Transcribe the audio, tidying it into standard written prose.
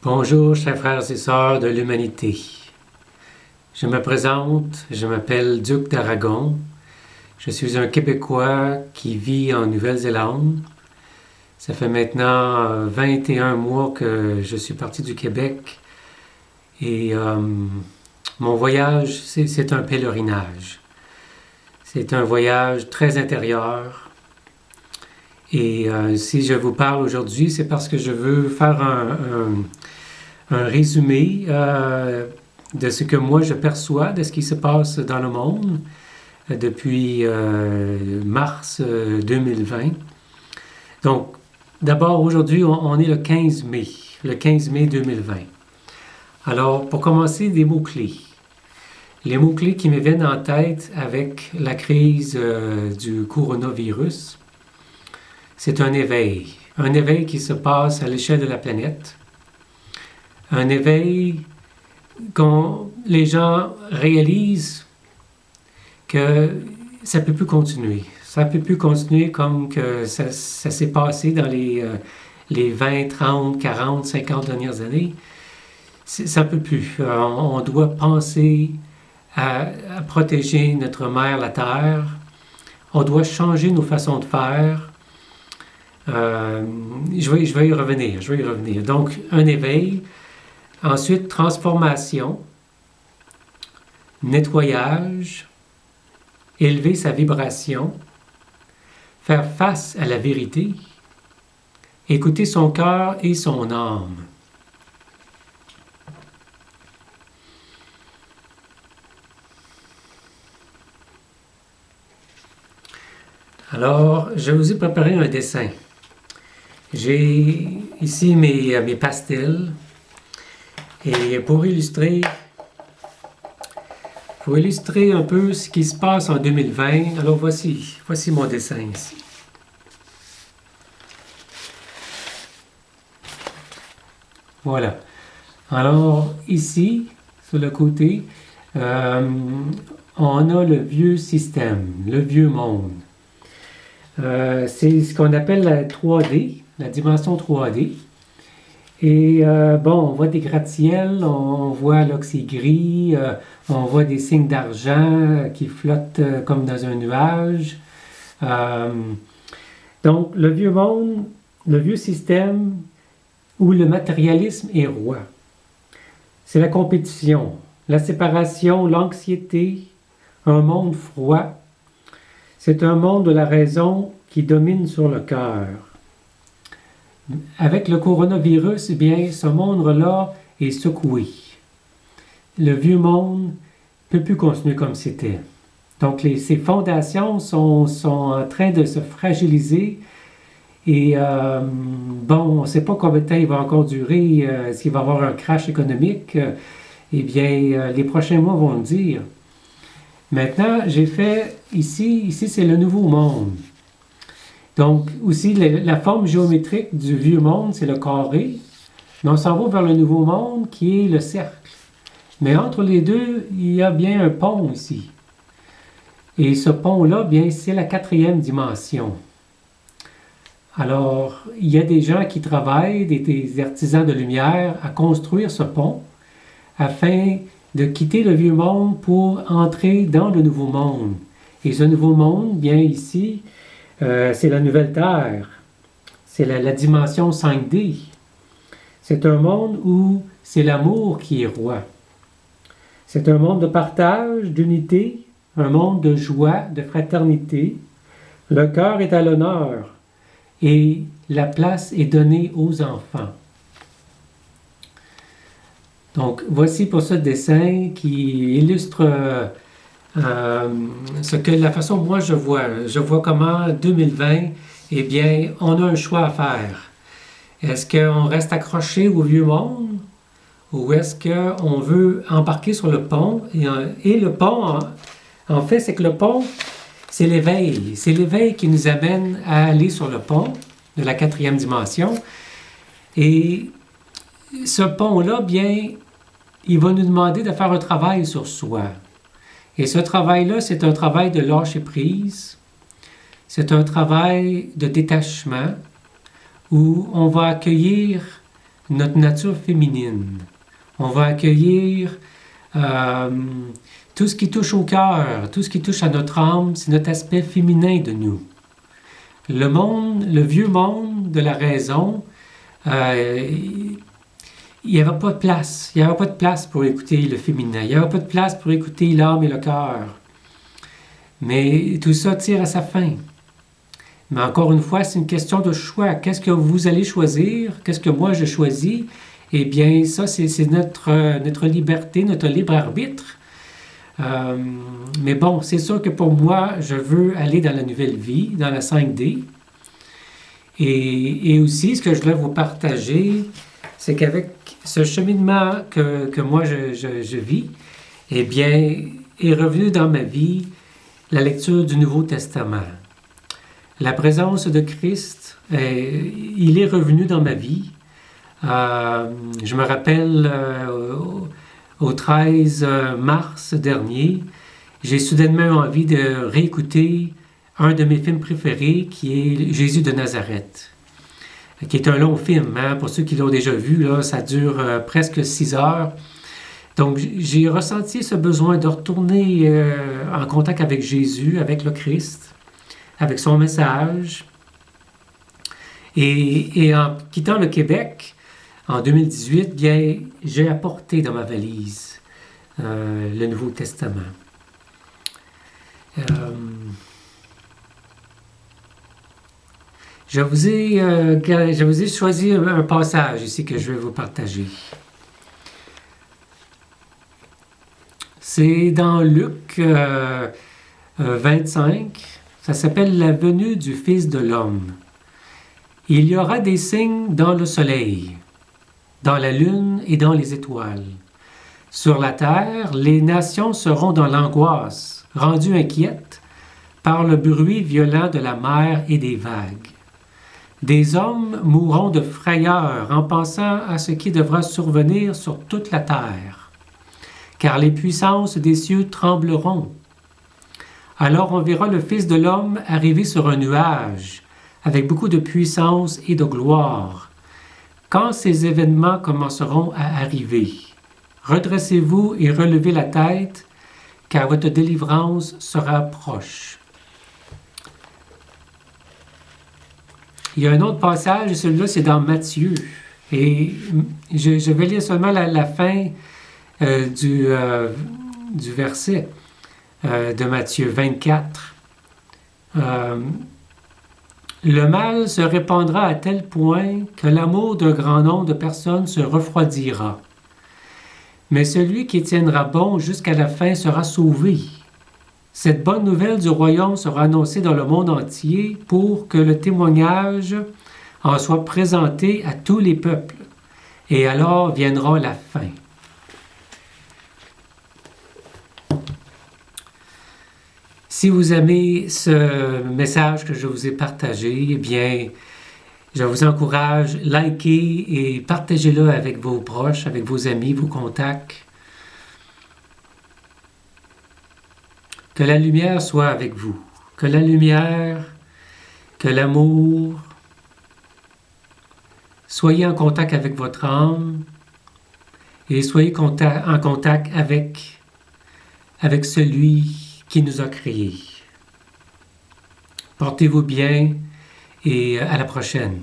Bonjour, chers frères et sœurs de l'humanité. Je me présente, je m'appelle Duc d'Aragon. Je suis un Québécois qui vit en Nouvelle-Zélande. Ça fait maintenant 21 mois que je suis parti du Québec et mon voyage, c'est un pèlerinage. C'est un voyage très intérieur. Et si je vous parle aujourd'hui, c'est parce que je veux faire un résumé de ce que moi je perçois, de ce qui se passe dans le monde depuis mars 2020. Donc, d'abord, aujourd'hui, on est le 15 mai 2020. Alors, pour commencer, des mots-clés. Les mots-clés qui me viennent en tête avec la crise du coronavirus, c'est un éveil qui se passe à l'échelle de la planète. Un éveil quand les gens réalisent que ça ne peut plus continuer. Ça ne peut plus continuer comme que ça s'est passé dans les 20, 30, 40, 50 dernières années. Ça ne peut plus. On doit penser à protéger notre mère, la Terre. On doit changer nos façons de faire. Je vais y revenir. Donc, un éveil. Ensuite, transformation, nettoyage, élever sa vibration, faire face à la vérité, écouter son cœur et son âme. Alors, je vous ai préparé un dessin. J'ai ici mes pastels. Et pour illustrer un peu ce qui se passe en 2020, alors voici mon dessin ici. Voilà. Alors ici, sur le côté, on a le vieux système, le vieux monde. C'est ce qu'on appelle la 3D, la dimension 3D. Et on voit des gratte-ciels, on voit là que c'est gris, on voit des signes d'argent qui flottent comme dans un nuage. Donc, le vieux monde, le vieux système où le matérialisme est roi. C'est la compétition, la séparation, l'anxiété, un monde froid. C'est un monde de la raison qui domine sur le cœur. Avec le coronavirus, eh bien, ce monde-là est secoué. Le vieux monde ne peut plus continuer comme c'était. Donc, ses fondations sont en train de se fragiliser. Et on ne sait pas combien de temps il va encore durer, s'il va y avoir un crash économique. Eh bien, les prochains mois vont le dire. Maintenant, j'ai fait ici c'est le nouveau monde. Donc, aussi, la forme géométrique du vieux monde, c'est le carré. Mais on s'en va vers le nouveau monde qui est le cercle. Mais entre les deux, il y a bien un pont ici. Et ce pont-là, bien, c'est la 4e dimension. Alors, il y a des gens qui travaillent, des artisans de lumière, à construire ce pont afin de quitter le vieux monde pour entrer dans le nouveau monde. Et ce nouveau monde, bien ici, c'est la nouvelle Terre. C'est la dimension 5D. C'est un monde où c'est l'amour qui est roi. C'est un monde de partage, d'unité, un monde de joie, de fraternité. Le cœur est à l'honneur et la place est donnée aux enfants. Donc, voici pour ce dessin qui illustre la façon dont moi je vois comment 2020, eh bien, on a un choix à faire. Est-ce qu'on reste accroché au vieux monde ou est-ce qu'on veut embarquer sur le pont? Et le pont, en fait, c'est que le pont, c'est l'éveil. C'est l'éveil qui nous amène à aller sur le pont de la 4e dimension. Et ce pont-là, bien, il va nous demander de faire un travail sur soi. Et ce travail-là, c'est un travail de lâcher prise. C'est un travail de détachement où on va accueillir notre nature féminine. On va accueillir tout ce qui touche au cœur, tout ce qui touche à notre âme, c'est notre aspect féminin de nous. Le vieux monde de la raison, il n'y avait pas de place. Il n'y avait pas de place pour écouter le féminin. Il n'y avait pas de place pour écouter l'âme et le cœur. Mais tout ça tire à sa fin. Mais encore une fois, c'est une question de choix. Qu'est-ce que vous allez choisir? Qu'est-ce que moi je choisis? Eh bien, ça, c'est notre liberté, notre libre arbitre. Mais bon, c'est sûr que pour moi, je veux aller dans la nouvelle vie, dans la 5D. Et aussi, ce que je voulais vous partager, c'est qu'avec ce cheminement que moi je vis, eh bien, est revenu dans ma vie la lecture du Nouveau Testament. La présence de Christ, il est revenu dans ma vie. Je me rappelle au 13 mars dernier, j'ai soudainement envie de réécouter un de mes films préférés qui est Jésus de Nazareth, qui est un long film. Hein? Pour ceux qui l'ont déjà vu, là, ça dure presque 6 heures. Donc, j'ai ressenti ce besoin de retourner en contact avec Jésus, avec le Christ, avec son message. Et en quittant le Québec, en 2018, bien, j'ai apporté dans ma valise le Nouveau Testament. Je vous ai choisi un passage ici que je vais vous partager. C'est dans Luc 25. Ça s'appelle « La venue du Fils de l'homme ». Il y aura des signes dans le soleil, dans la lune et dans les étoiles. Sur la terre, les nations seront dans l'angoisse, rendues inquiètes par le bruit violent de la mer et des vagues. Des hommes mourront de frayeur en pensant à ce qui devra survenir sur toute la terre, car les puissances des cieux trembleront. Alors on verra le Fils de l'homme arriver sur un nuage, avec beaucoup de puissance et de gloire. Quand ces événements commenceront à arriver, redressez-vous et relevez la tête, car votre délivrance sera proche. Il y a un autre passage, celui-là c'est dans Matthieu. Et je vais lire seulement la fin du verset de Matthieu 24. Le mal se répandra à tel point que l'amour d'un grand nombre de personnes se refroidira. Mais celui qui tiendra bon jusqu'à la fin sera sauvé. Cette bonne nouvelle du royaume sera annoncée dans le monde entier pour que le témoignage en soit présenté à tous les peuples. Et alors viendra la fin. Si vous aimez ce message que je vous ai partagé, eh bien, je vous encourage, likez et partagez-le avec vos proches, avec vos amis, vos contacts. Que la lumière soit avec vous. Que la lumière, que l'amour, soyez en contact avec votre âme et soyez en contact avec celui qui nous a créés. Portez-vous bien et à la prochaine.